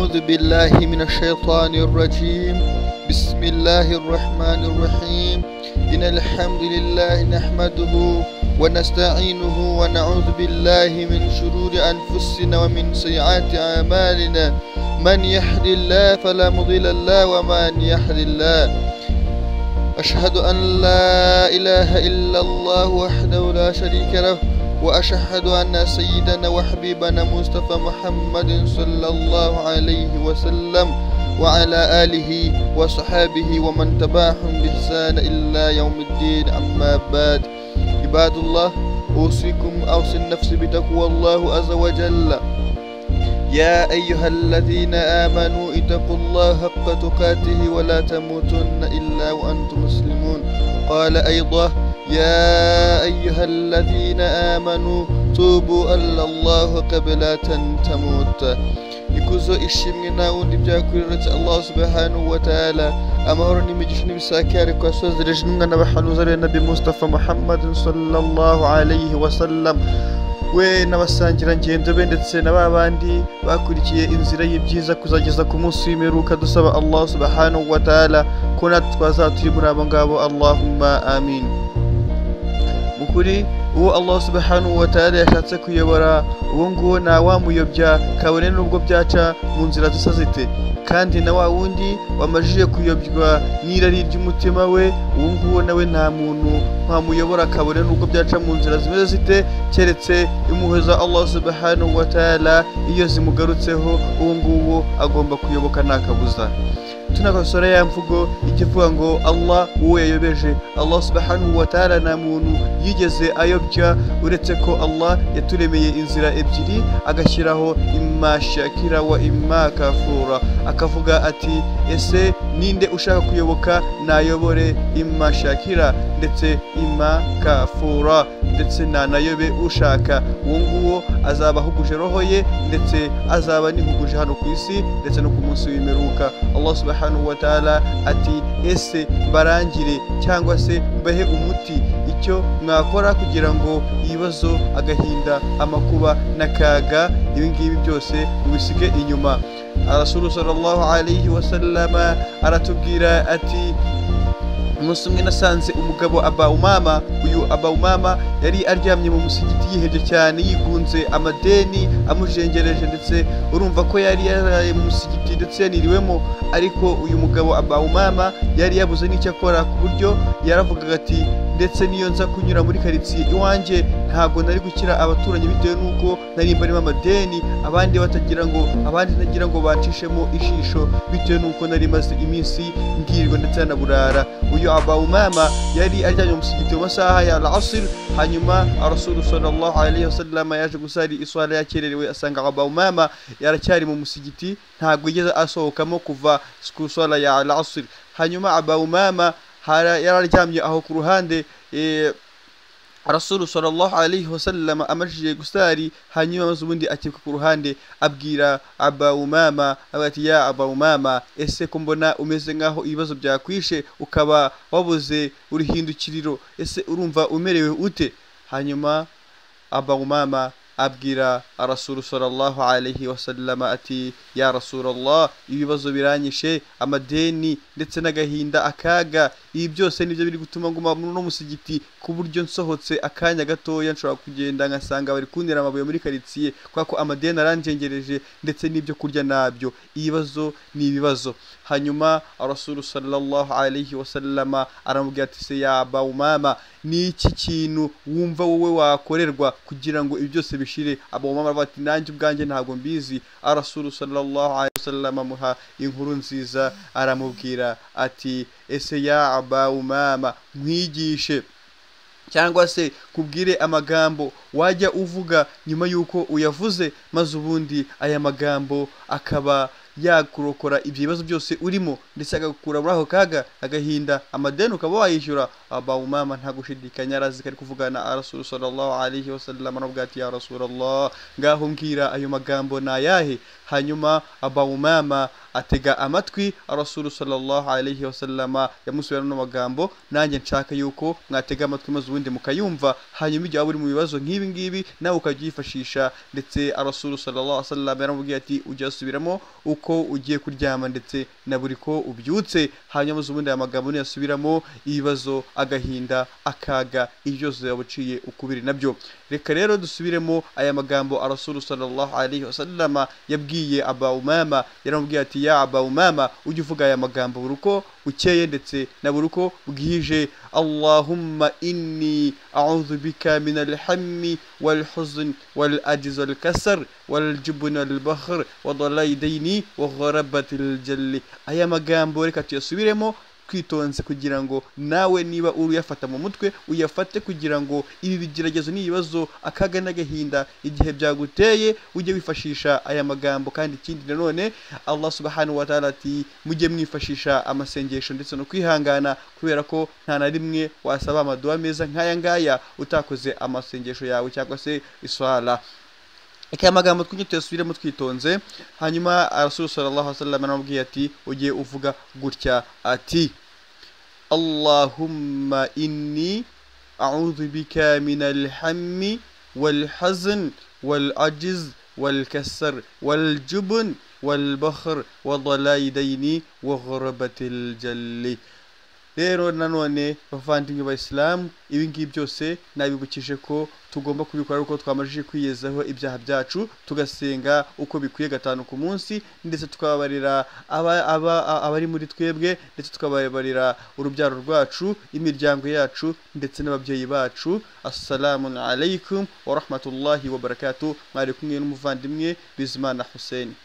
أعوذ بالله من الشيطان الرجيم. بسم الله الرحمن الرحيم. إن الحمد لله نحمده ونستعينه ونعوذ بالله من شرور أنفسنا ومن سيئات أعمالنا. من يهد الله فلا مضل له ومن يهد الله أشهد أن لا إله إلا الله وحده لا شريك له، وأشهد أن سيدنا وحبيبنا مصطفى محمد صلى الله عليه وسلم وعلى آله وصحابه ومن تبعهم بإحسان إلى يوم الدين. أما بعد، عباد الله، أوصيكم أوصي النفس بتقوى الله عز وجل. يا أيها الذين آمنوا اتقوا الله حق تقاته ولا تموتن إلا وأنتم مسلمون. قال أيضا: يا أيها الذين آمنوا توبوا إلى الله قبل أن تموت. ikuzo ishimwe na wundi byakuretse Allah subhanahu wa ta'ala. Amahoro n'imigisha n'ibisakare kwa sozereje n'umwana bahanuza ari Nabi Mustafa Muhammad sallallahu alayhi wa sallam, we n'abasangira ngendo be ndetse na babandi bakurikiye inzira y'ibyiza kuzageza ku munsi w'imperuka. Dusaba Allah subhanahu wa ta'ala ko natwe twazaturi muri abo ngabo. Allahumma amin. Mukuri uwo Allah subhanahu wa ta'ala yashatse kuyobora, uwo nguwo nta wamuyobya kabone nubwo byaca mu nzira zisa zite, kandi na wa wundi wamajije kuyobywa n'irari ry'umutima we, uwo nguwo nawe nta muntu wamuyobora kabone nubwo byaca mu nzira zimeze zite, keretse impuhwe za Allah subhanahu wa ta'ala iyo zimugarutseho, uwo nguwo agomba kuyoboka nta kabuza. Tunakosora ya mvugo ikivuga ngo Allah uwo yayobeje. Allah subhanahu wa ta'ala nta muntu yigeze ayobya, uretse ko Allah yaturemeye inzira ebyiri agashyiraho imma shakira wa imma kafura. Akavuga ati, ese ninde ushaka kuyoboka nayobore imma shakira ndetse imma kafura, ndetse nanayobe ushaka. Uwo nguwo azaba ahuguje roho ye ndetse azaba nihuguje hano ku isi ndetse no ku munsi w'imperuka. Allah subhanahu wa ta'ala ati, ese barangire cyangwa se mbahe umuti icyo mwakora kugira ngo ibibazo, agahinda, amakuba n'akaga ibi ngibi byose mubisige inyuma. Rasul sallallahu alayhi wa sallam aratubwira ati, umunsi umwe nasanze umugabo Aba Umama. Uyu Aba Umama yari aryamye mu musigiti yihebye cyane, yigunze, amadeni amujengereje, ndetse urumva ko yari yaraye mu musigiti ndetse yaniriwemo. Ariko uyu mugabo Aba Umama yari yabuze n'icyo akora, ku buryo yaravugaga ati, ndetse niyo nza kunyura muri karitsiye iwanjye ntabwo nari gukira abaturanyi bitewe n'uko nari mbarimo amadeni, abandi nagira ngo bacishemo ijisho bitewe n'uko nari maze iminsi ngirirwa ndetse naburara. Uyu Aba Umama yari aryamye mu musigiti mu masaha ya al-asr. Hanyuma Rasul sallallahu alayhi wa sallam yaje gusari iswala yakererewe, asanga Aba Umama yaracyari mu musigiti, ntabwo yigeze asohokamo kuva ku swala ya al-asr. Hanyuma Aba Umama yararyamye aho ku ruhande. Rasul sallallahu alayhi wa sallam amajije gusari, hanyuma maze ubundi akeka ku ruhande abwira Aba Umama ati, ya Aba Umama, ese ko mbona umeze nkaho ibibazo byakwishe ukaba wabuze urihindukiriro, ese urumva umerewe ute? Hanyuma Aba Umama abwira Rasul sallallahu alayhi wa sallam ati, ya Rasulullah, ibibazo biranyishe, amadeni ndetse n'agahinda, akaga, ibi byose nibyo biri gutuma nguma no musigiti, ku buryo nsohotse akanya gatoya nshobora kugenda ngasanga bari kuntera amabuye muri karitsiye, kwako amadeni aranjengereje ndetse n'ibyo kurya nabyo. Ibibazo ni ibibazo. Hanyuma Rasul sallallahu alayhi wa sallam aramubwira ati, se ya Aba Umama, ni iki kintu wumva wowe wakorerwa kugira ngo ibi byose bishire? Aba Umama aravuga ati, nanjye ubwanjye ntabwo mbizi. Rasul sallallahu alayhi wa sallam amuha inkuru nziza, aramubwira ati, ese ya Aba Umama, nkwigishe cyangwa se kubwire amagambo wajya uvuga nyuma yuko uyavuze, maze ubundi aya magambo akaba yakurokora ibyo bibazo byose urimo, ndetse agakura muri ako kaga, agahinda, amadeni ukaba wayishyura. Aba Umama nta gushidikanya arazi kari kuvugana na Rasul sallallahu alaihi wasallam aravuga ati ya Rasulullah ngaho mbwira ayo magambo nayahe. Hanyuma Aba Umama atega amatwi Rasul sallallahu alaihi wasallam yamusubira no magambo, nanjye nshaka yuko mwatega amatwi maze ubundi mukayumva, hanyuma igihe uri mu bibazo nk'ibi ngibi nawe ukabyifashisha. Ndetse Rasul sallallahu alaihi wasallam yaramubwiye ati ujyasubiramo uko ugiye kuryama ndetse na buri ko ubyutse, hanyuma ubundi aya magambo niyasubiramo ibibazo, agahinda, akaga, ibyo byose yabuciye ukubiri nabyo. Reka rero dusubiremo aya magambo Rasul sallallahu alaihi wasallam yabwiye Aba Umama. Yaramubwiye ati ya Aba Umama ujye uvuga aya magambo buri uko ukeye ndetse na buri uko bwije. Allahumma inni a'udhu bika min al-hammi wal-huzn wal-ajz wal-kasr wal-jubn wal-bakhr wa dhalai dayni wa gharabat al-jall. Aya magambo reka tuyasubiremo kwitonze kugira ngo nawe niba uruyafata mu mutwe uyafate, kugira ngo ibi bigeragezo n'ibibazo, akaga n'agahinda igihe byaguteye ujye wifashisha aya magambo. Kandi ikindi nanone Allah subhanahu wa ta'ala ati mujye mwifashisha amasengesho ndetse no kwihangana, kubera ko nta na rimwe wasaba amaduwa meza nk'aya ngaya utakoze amasengesho yawe cyangwa se iswala. Aya magambo tuyasubiremo twitonze. Hanyuma Rasul sallallahu alaihi wasallam aramubwiye ati ugiye uvuga gutya ati Allahumma inni a'udhu bika min al-hammi wal-hazn wal-ajz wal-kasr wal-jubn wal-bakhr wa dhalai dayni wa gharabatil jalli. Rero nanone bavandimwe b'Islam, ibi ngibi byose nabibukije ko tugomba kubikora uko twamajije kwiyezaho ibyaha byacu, tugasenga uko bikwiye gatanu ku munsi, ndetse tukababarira abari muri twebwe, ndetse tukababarira urubyaro rwacu, imiryango yacu ndetse n'ababyeyi bacu. Assalamu alaikum wa rahmatullahi wa barakatuh. Mwari kumwe n'umuvandimwe Bizimana Hussein.